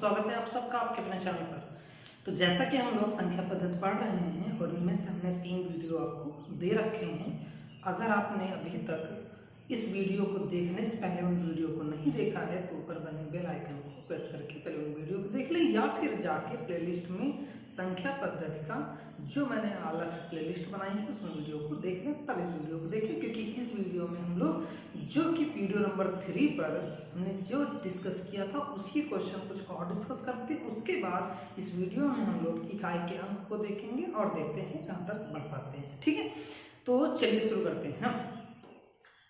स्वागत है आप सबका आपके अपने चैनल पर। तो जैसा कि हम लोग संख्या पद्धति पढ़ रहे हैं और इनमें से हमने 3 वीडियो आपको दे रखे हैं। अगर आपने अभी तक इस वीडियो को देखने से पहले उन वीडियो को नहीं देखा है तो ऊपर बने बेल आइकन को प्रेस करके पहले उन वीडियो को देख लें, या फिर जाके प्लेलिस्ट में संख्या पद्धति का जो मैंने अलग से प्लेलिस्ट बनाई है उसमें वीडियो को देख लें, तब इस वीडियो को देखें। क्योंकि इस वीडियो में हम लोग जो कि वीडियो नंबर 3 पर हमने जो डिस्कस किया था उसी क्वेश्चन कुछ और डिस्कस करते हैं। उसके बाद इस वीडियो में हम लोग इकाई के अंक को देखेंगे और देखते हैं कहाँ तक बढ़ पाते हैं। ठीक है, तो चलिए शुरू करते हैं। हम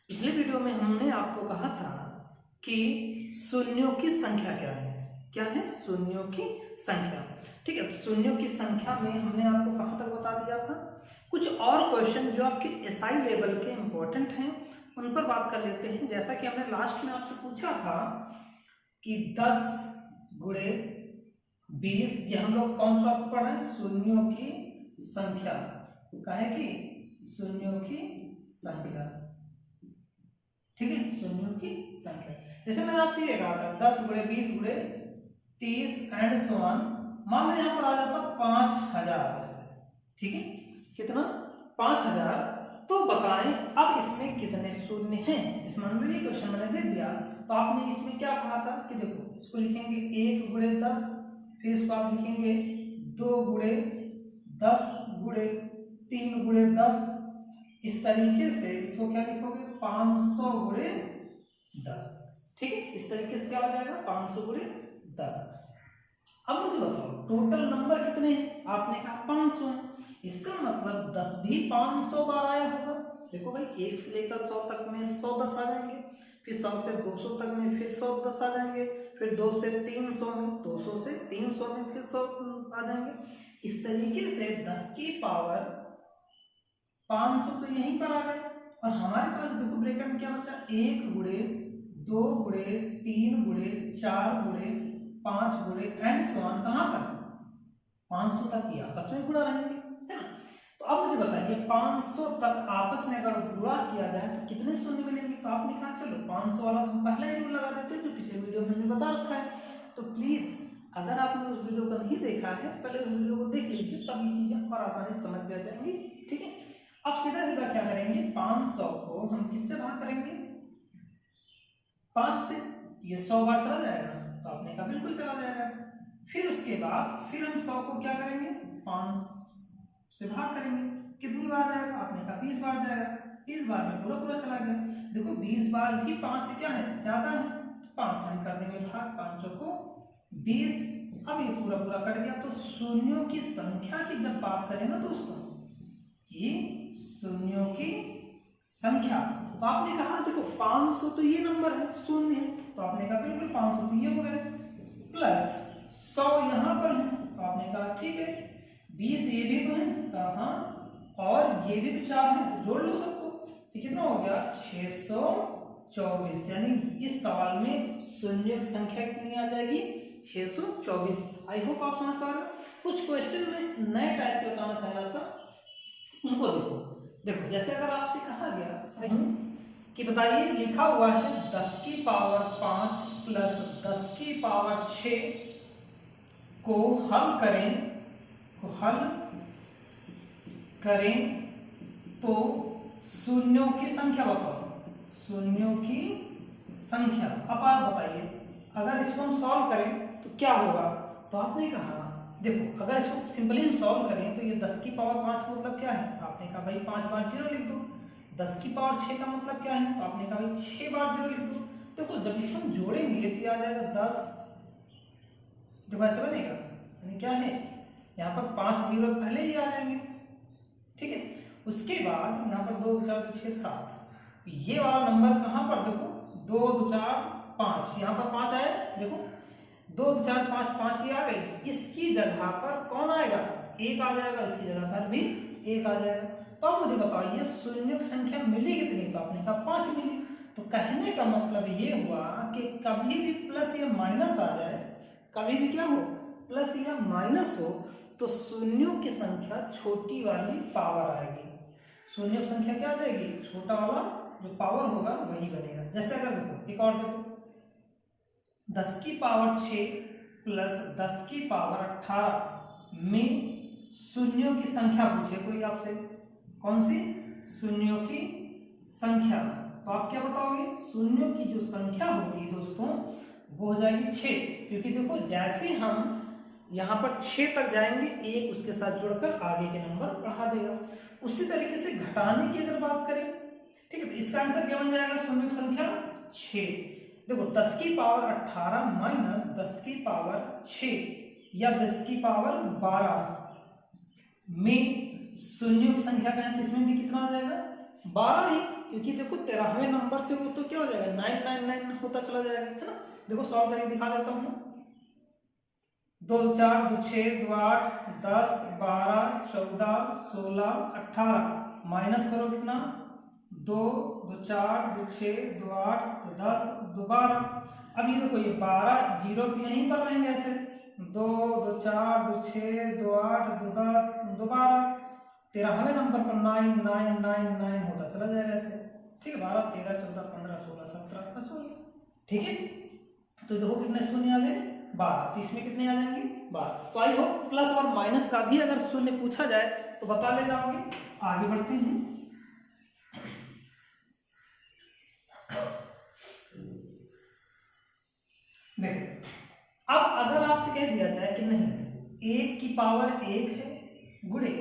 पिछले वीडियो में हमने आपको कहा था कि शून्यों की संख्या क्या है शून्यों की संख्या। ठीक है, तो शून्यों की संख्या में हमने आपको कहां तक बता दिया था। कुछ और क्वेश्चन जो आपके एसआई लेवल के इंपॉर्टेंट हैं उन पर बात कर लेते हैं। जैसा कि हमने लास्ट में आपसे पूछा था कि 10 गुणे 20, ये हम लोग कौन सा पढ़ रहे हैं, शून्यों की संख्या। कहे कि शून्यों की संख्या, ठीक है, शून्यों की संख्या। जैसे मैंने आपसे ये कहा था 10 गुणे 20 गुणे 30 एंड सो ऑन। मान लो यहाँ पर आ जाता 5000 ऐसे, ठीक है, कितना 5000। तो बताएं अब इसमें कितने शून्य हैं। इस मान लीजिए क्वेश्चन मैंने दे दिया तो आपने इसमें क्या कहा था कि देखो इसको लिखेंगे 1 गुणे 10, फिर इसको आप लिखेंगे 2 गुणे 10 गुणे 3 गुणे 10। इस तरीके से इसको क्या लिखोगे 500 गुणे 10। ठीक है, इस तरीके से क्या हो जाएगा 500 गुणे 10। अब मुझे बताओ टोटल नंबर कितने हैं। आपने कहा 500 है, इसका मतलब 10 भी 500 बार आया होगा। देखो भाई 1 से लेकर 100 तक में 100 10 आ जाएंगे, फिर 100 से 200 तक में फिर 100 10 आ जाएंगे, फिर 2 से 300 में, 200 से 300 में फिर 100 आ जाएंगे। इस तरीके से 10 की पावर 500 तो यहीं पर आ गए। और हमारे पास देखो ब्रैकेट में क्या बचा, 1 गुणे 2 गुणे 3 गुणे 4 गुणे 5 गुणे एंड सो ऑन, कहां तक 500 तक ही आपस में गुणा रहेंगे, है ना। तो अब मुझे बताइए 500 तक आपस में अगर गुणा किया जाए तो कितने शून्य मिलेंगे। तो आपने कहा चलो 500 वाला तो पहले ही रूल लगा देते हैं जो पिछले वीडियो में हमने बता रखा है। तो प्लीज अगर आपने उस वीडियो को नहीं देखा है तो पहले उस वीडियो को देख लीजिए, तब ये चीजें और आसानी से समझ में आ जाएंगी। ठीक है, अब सीधा सीधा क्या करेंगे, 500 को हम किससे भाग करेंगे, 5 से। ये 100 बार चला जाएगा तो आपने कहा बिल्कुल चला जाएगा। फिर उसके बाद फिर हम 100 को क्या करेंगे 5 से भाग करेंगे, कितनी बार जाएगा, आपने कहा 20 बार जाएगा। 20 बार में पूरा पूरा चला गया। देखो 20 बार भी 5 से क्या है ज्यादा है, तो 5 से हम कर देंगे भाग, 5 को 20। अब ये पूरा पूरा कट गया। तो शून्यों की संख्या की जब बात करें ना दोस्तों, कि शून्यों की संख्या, तो आपने कहा देखो 500 तो ये नंबर है, शून्य है, तो आपने कहा बिल्कुल 500 तो ये हो गए, प्लस 100 यहां पर है, तो आपने कहा ठीक है, 20 ये भी तो है, कहा और ये भी तो 4 है, तो जोड़ लो सबको। तो कितना हो गया 624। यानी इस सवाल में शून्य की संख्या कितनी आ जाएगी 624। आई होप आप समझ पा रहे हो। कुछ क्वेश्चन में नए टाइप के बताना चाह रहा था, उनको देखो जैसे अगर आपसे कहा गया कि बताइए लिखा हुआ है 10 की पावर 5 प्लस 10 की पावर 6 को हल करें तो शून्यों की संख्या बताओ, शून्यों की संख्या। अब आप बताइए अगर इसको हम सॉल्व करें तो क्या होगा। तो आपने कहा देखो अगर इसको सिंपली हम सॉल्व करें तो ये 10 की पावर 5 का मतलब क्या है, आपने कहा भाई 5 बार 0 लिख दो। 10 की पावर 6 का मतलब क्या है, तो आपने कहा भाई 6 बार 0 लिख दो। देखो जब इसको हम जोड़ेंगे तो आ जाएगा 10, देखो ऐसा बनेगा, यानी क्या है यहाँ पर 5 जीरो पहले ही आ जाएंगे। ठीक है, उसके बाद यहाँ पर 2 4 6 7, ये वाला नंबर कहाँ पर देखो 2 2 4 5, यहाँ पर 5 आया, देखो 2 4 5 5 ये आ गई। इसकी जगह पर कौन आएगा 1 आ जाएगा, इसकी जगह पर भी 1 आ जाएगा। तो अब मुझे बताइए शून्यों की संख्या मिली कितनी, तो आपने कहा 5 मिली। तो कहने का मतलब ये हुआ कि कभी भी प्लस या माइनस आ जाए, कभी भी क्या हो प्लस या माइनस हो, तो शून्यों की संख्या छोटी वाली पावर आएगी। शून्य संख्या क्या आ जाएगी, छोटा वाला जो पावर होगा वही बनेगा। जैसे अगर देखो एक और देखो 10 की पावर 6 प्लस 10 की पावर 18 में शून्यों की संख्या पूछे कोई आपसे, कौन सी? शून्यों की संख्या। तो आप क्या बताओगे? शून्यों की जो संख्या होगी दोस्तों वो हो जाएगी 6, क्योंकि देखो जैसे हम यहाँ पर 6 तक जाएंगे एक उसके साथ जुड़कर आगे के नंबर बढ़ा देगा। उसी तरीके से घटाने की अगर बात करें, ठीक है, तो इसका आंसर क्या बन जाएगा? शून्य की संख्या 6। देखो 10 की पावर 18 माइनस 10 की पावर 6 या 10 की पावर 12 में शून्यों की संख्या का है, तो इसमें भी कितना आ जाएगा? 12 ही, क्योंकि देखो 13वें नंबर से वो तो क्या हो जाएगा? 999 होता चला जाएगा, है ना। देखो सॉल्व करके दिखा देता हूँ। 2 2 4 2 6 2 8 10 12 14 16 18 माइनस करो कितना? 2 2 4 2 6 2 8 2 10 2 12। अब ये देखो ये 12 जीरो तो यहीं पर रहेंगे ऐसे, 2 2 4 2 6 2 8 2 10 2 12। 13वें नंबर पर 9999 होता चला जाएगा ऐसे, ठीक है। 12 13 14 15 16 17 प्लस हो गया, ठीक है। तो देखो कितने शून्य आ गए? 12। तो इसमें कितने आ जाएंगे? 12। तो आई होप प्लस और माइनस का भी अगर शून्य पूछा जाए तो बता ले जाओगे। आगे बढ़ते हैं। देखो अब अगर आपसे कह दिया जाए कि नहीं 1 की पावर 1 है गुणे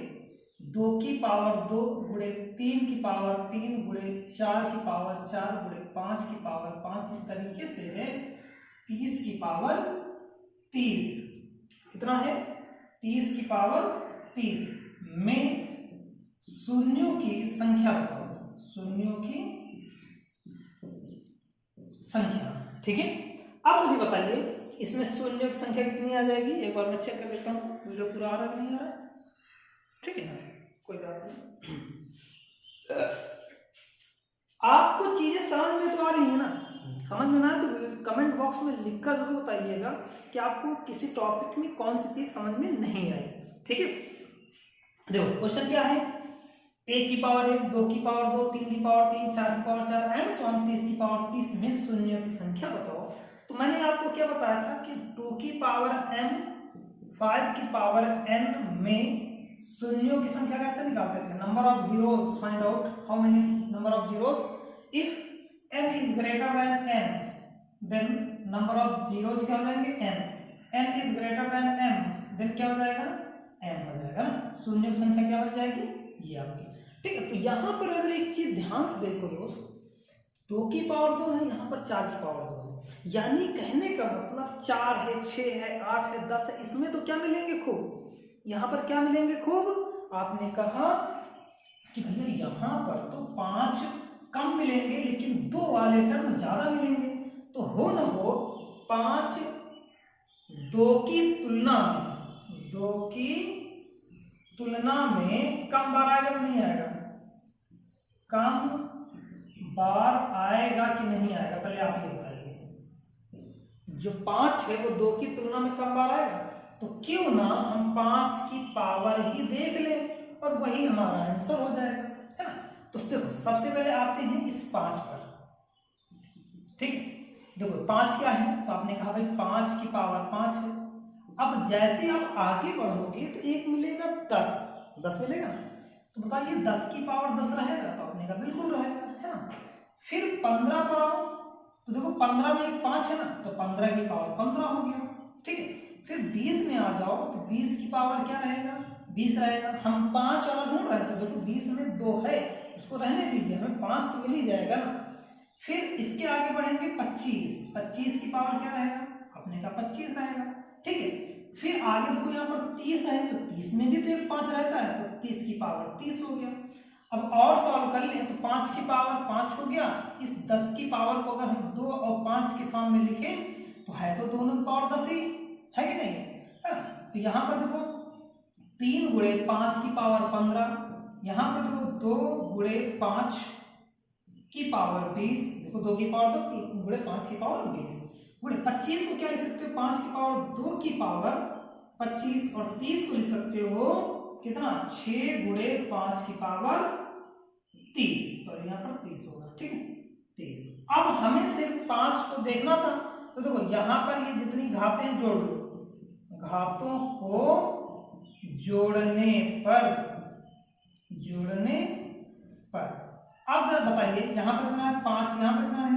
2 की पावर 2 गुणे 3 की पावर 3 गुणे 4 की पावर 4 गुणे 5 की पावर 5, इस तरीके से है 30 की पावर 30। कितना है? 30 की पावर 30 में शून्यों की संख्या बताओ, शून्यों की संख्या, ठीक है। अब मुझे बताइए इसमें शून्यों की संख्या कितनी आ जाएगी? एक बार मैं चेक कर लेता हूँ वीडियो पूरा आ रहा है नहीं आ रहा है, ठीक है ना, कोई बात नहीं। आपको चीजें समझ में तो आ रही है ना? समझ में ना आए तो कमेंट बॉक्स में लिखकर जरूर बताइएगा कि आपको किसी टॉपिक में कौन सी चीज समझ में नहीं आई, ठीक है। देखो क्वेश्चन क्या है? 1 की पावर 1 2 की पावर 2 3 की पावर 3 4 की पावर 4 एंड सो ऑन 30 की पावर 30 में शून्यों की संख्या बताओ। तो मैंने आपको क्या बताया था कि 2 की पावर m 5 की पावर n में शून्यों की संख्या कैसे निकालते थे? Number of zeros, find out how many number of zeros if m is greater than n, then number of zeros क्या हो जाएंगे? n is greater than m, then क्या हो जाएगा? m हो जाएगा ना। शून्य की संख्या क्या बन जाएगी? ये आपकी, ठीक है। तो यहाँ पर अगर एक चीज ध्यान से देखो दोस्त, 2 की पावर 2 है, यहाँ पर 4 की पावर 2 है, यानी कहने का मतलब 4 है 6 है 8 है 10 है, इसमें तो क्या मिलेंगे खूब? यहाँ पर क्या मिलेंगे खूब? आपने कहा कि भैया यहाँ पर तो 5 कम मिलेंगे लेकिन 2 वाले टर्म ज्यादा मिलेंगे, तो हो न हो 5 2 की तुलना में, 2 की तुलना में कम बार आएगा कि नहीं आएगा? कम बार आएगा कि नहीं आएगा? पहले आप ये बताइए। जो 5 है वो 2 की तुलना में कम बार आएगा, तो क्यों ना हम 5 की पावर ही देख लें और वही हमारा आंसर हो जाएगा, है ना। तो देखो सबसे पहले आते हैं इस 5 पर, ठीक है। देखो 5 क्या है? तो आपने कहा भाई 5 की पावर 5 है। अब जैसे आप आगे बढ़ोगे तो एक मिलेगा 10 मिलेगा, तो बताइए 10 की पावर 10 रहेगा? तो आपने कहा बिल्कुल रहेगा, है ना। फिर 15 पर आओ, तो देखो 15 में एक 5 है ना, तो 15 की पावर 15 हो गया, ठीक है। फिर 20 में आ जाओ, तो 20 की पावर क्या रहेगा? 20 रहेगा। हम 5 वाला ढूंढ रहे हैं, तो देखो 20 में 2 है, उसको रहने दीजिए, हमें 5 तो मिल ही जाएगा ना। फिर इसके आगे बढ़ेंगे 25 की पावर क्या रहेगा? आपने कहा 25 रहेगा, ठीक है। फिर आगे देखो यहाँ पर 30 है, तो 30 में भी तो एक 5 रहता है, तो 30 की पावर 30 हो गया। अब और सॉल्व कर लें तो 5 की पावर 5 हो गया। इस 10 की पावर को अगर हम 2 और 5 के फॉर्म में लिखें तो है तो दोनों की पावर 10 ही है कि नहीं है। तो यहाँ पर देखो 3 गुणे 5 की पावर 15, यहाँ पर देखो 2 गुणे 5 की पावर 20, देखो 2 की पावर 2 गुणे 5 की पावर 20 गुणे 25 को क्या लिख सकते हो? 5 की पावर 2 की पावर 25, और 30 को लिख सकते हो कितना? 6 गुणे 5 की पावर 30, सॉरी यहाँ पर 30 होगा, ठीक है 30। अब हमें सिर्फ 5 को देखना था, तो देखो यहाँ पर ये जितनी घातें जोड़ लो, घातों को जोड़ने पर अब जरा बताइए, यहां पर कितना है 5, यहां पर कितना है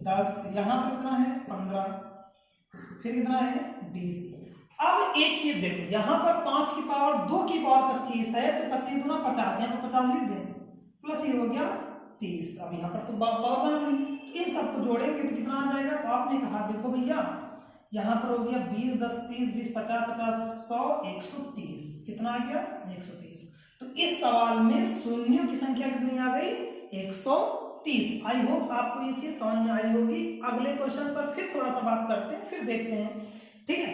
10, यहां पर कितना है 15, फिर कितना है 20। अब एक चीज देखो, यहां पर 5 की पावर 2 की पावर 25 है, तो 25 दूना 50, यहां पर 50 लिख दें, प्लस ये हो गया 30। अब यहाँ पर तो पावर बना नहीं, तो इन सबको जोड़ेंगे तो कितना आ जाएगा। तो आपने कहा देखो भैया, यहाँ पर हो गया 20 10 30 20 50 50 100 130, कितना आ गया 130। तो इस सवाल में शून्यों की संख्या कितनी आ गई 130। आई होप आपको ये चीज समझ में आई होगी। अगले क्वेश्चन पर फिर थोड़ा सा बात करते हैं, फिर देखते हैं, ठीक है।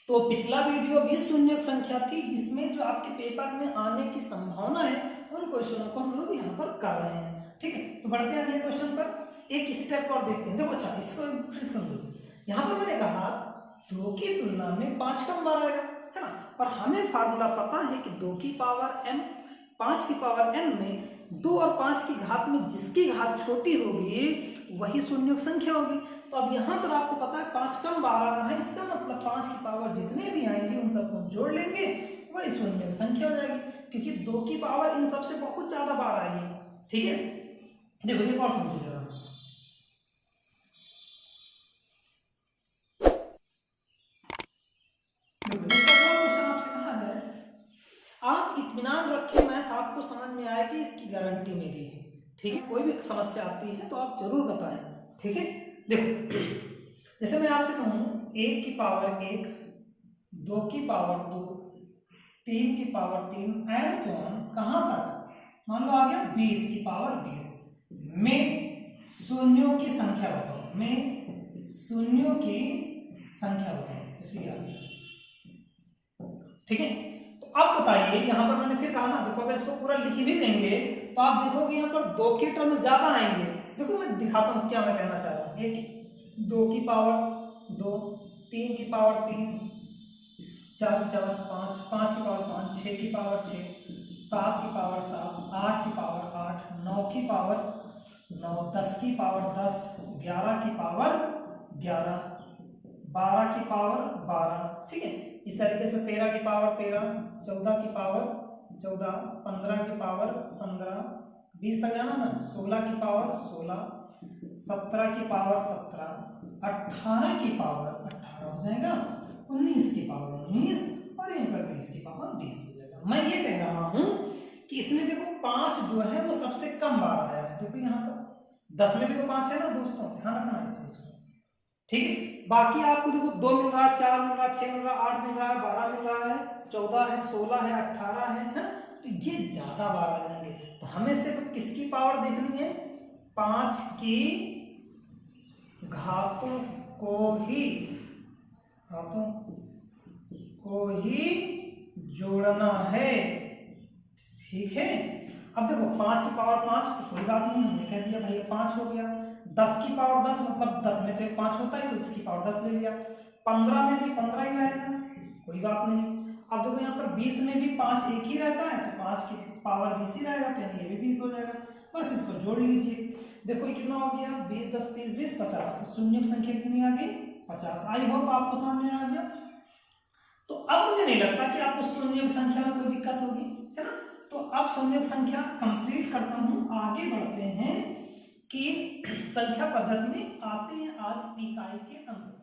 तो पिछला वीडियो भी शून्य संख्या थी, इसमें जो आपके पेपर में आने की संभावना है उन क्वेश्चनों को हम लोग यहाँ पर कर रहे हैं, ठीक है। तो बढ़ते हैं अगले क्वेश्चन पर, एक स्टेप और देखते हैं। देखो अच्छा, इसको फिर समझो। यहाँ पर मैंने कहा 2 की तुलना में 5 कम बार आएगा, है ना। और हमें फार्मूला पता है कि 2 की पावर m 5 की पावर n में 2 और 5 की घात में जिसकी घात छोटी होगी वही शून्य संख्या होगी। तो अब यहाँ पर आपको पता है 5 कम बार आ रहा है, इसका मतलब 5 की पावर जितने भी आएंगे उन सबको जोड़ लेंगे, वही शून्य संख्या हो जाएगी, क्योंकि 2 की पावर इन सबसे बहुत ज्यादा बार आएगी, ठीक है। देखो एक और समझो जरा, आप इत्मीनान रखें, मैथ आपको समझ में आएगी, इसकी गारंटी मेरी है, ठीक है। कोई भी समस्या आती है तो आप जरूर बताएं, ठीक है। देखो जैसे मैं आपसे कहूं 1 की पावर 1, 2 की पावर 2, 3 की पावर 3 एंड सो ऑन, कहां तक, मान लो आ गया 20 की पावर 20 में शून्यों की संख्या बताओ, में शून्यों की संख्या बताओ, इसलिए आ गया, ठीक है। अब बताइए, यहां पर मैंने फिर कहा ना, देखो अगर इसको पूरा लिख भी देंगे तो आप देखोगे यहाँ पर 2 के टर्म ज्यादा आएंगे। देखो मैं दिखाता हूं क्या मैं कहना चाह रहा हूं। 2 की पावर 2, 3 की पावर 3, 4 की पावर 5, 5 की पावर 5, 6 की पावर 6, 7 की पावर 7, 8 की पावर 8, 9 की पावर 9, 10 की पावर 10, 11 की पावर 11, 12 की पावर 12, ठीक है। इस तरीके से 13 की पावर 13, 14 की पावर 14, 15 की पावर 15, 20 तक जाना ना, 16 की पावर 16, 17 की पावर 17, 18 की पावर 18 हो जाएगा, 19 की पावर 19 और यहीं पर 20 की पावर 20 हो जाएगा। मैं ये कह रहा हूं कि इसमें देखो 5 जो है वो सबसे कम बार आया है। देखो यहाँ पर 10 में भी तो 5 है ना दोस्तों, ध्यान रखना इस चीज को, ठीक है। बाकी आपको देखो 2 मिल रहा है, 4 मिल रहा है, 6 मिल रहा है, 8 मिल रहा है, 12 मिल रहा है, 14 है, 16 है, 18 है ना। तो ये ज्यादा बार आ जाएंगे। तो हमें सिर्फ किसकी पावर देखनी है, 5 की घातों को ही जोड़ना है, ठीक है। अब देखो 5 की पावर 5 तो कोई बात नहीं, हमने कह दिया भैया 5 हो गया। 10 की पावर 10 मतलब 10 में तो 5 होता है, तो इसकी पावर 10 ले लिया। 15 में भी 15 ही रहेगा, कोई बात नहीं। अब देखो यहाँ पर 20 में भी 5 एक ही रहता है, तो 5 की पावर 20 ही रहेगा, तो यानी ये भी 20 हो जाएगा। बस इसको जोड़ लीजिए। देखो ये कितना हो गया, 20 10 30 20 50, तो शून्य की संख्या कितनी आ गई 50। आई होप आपको सामने आ गया। तो अब मुझे नहीं लगता कि आपको शून्य की संख्या में कोई दिक्कत होगी, है ना। तो अब शून्य संख्या कंप्लीट करता हूं, आगे बढ़ते हैं कि संख्या पद्धति में आते हैं आज इकाई के अंक।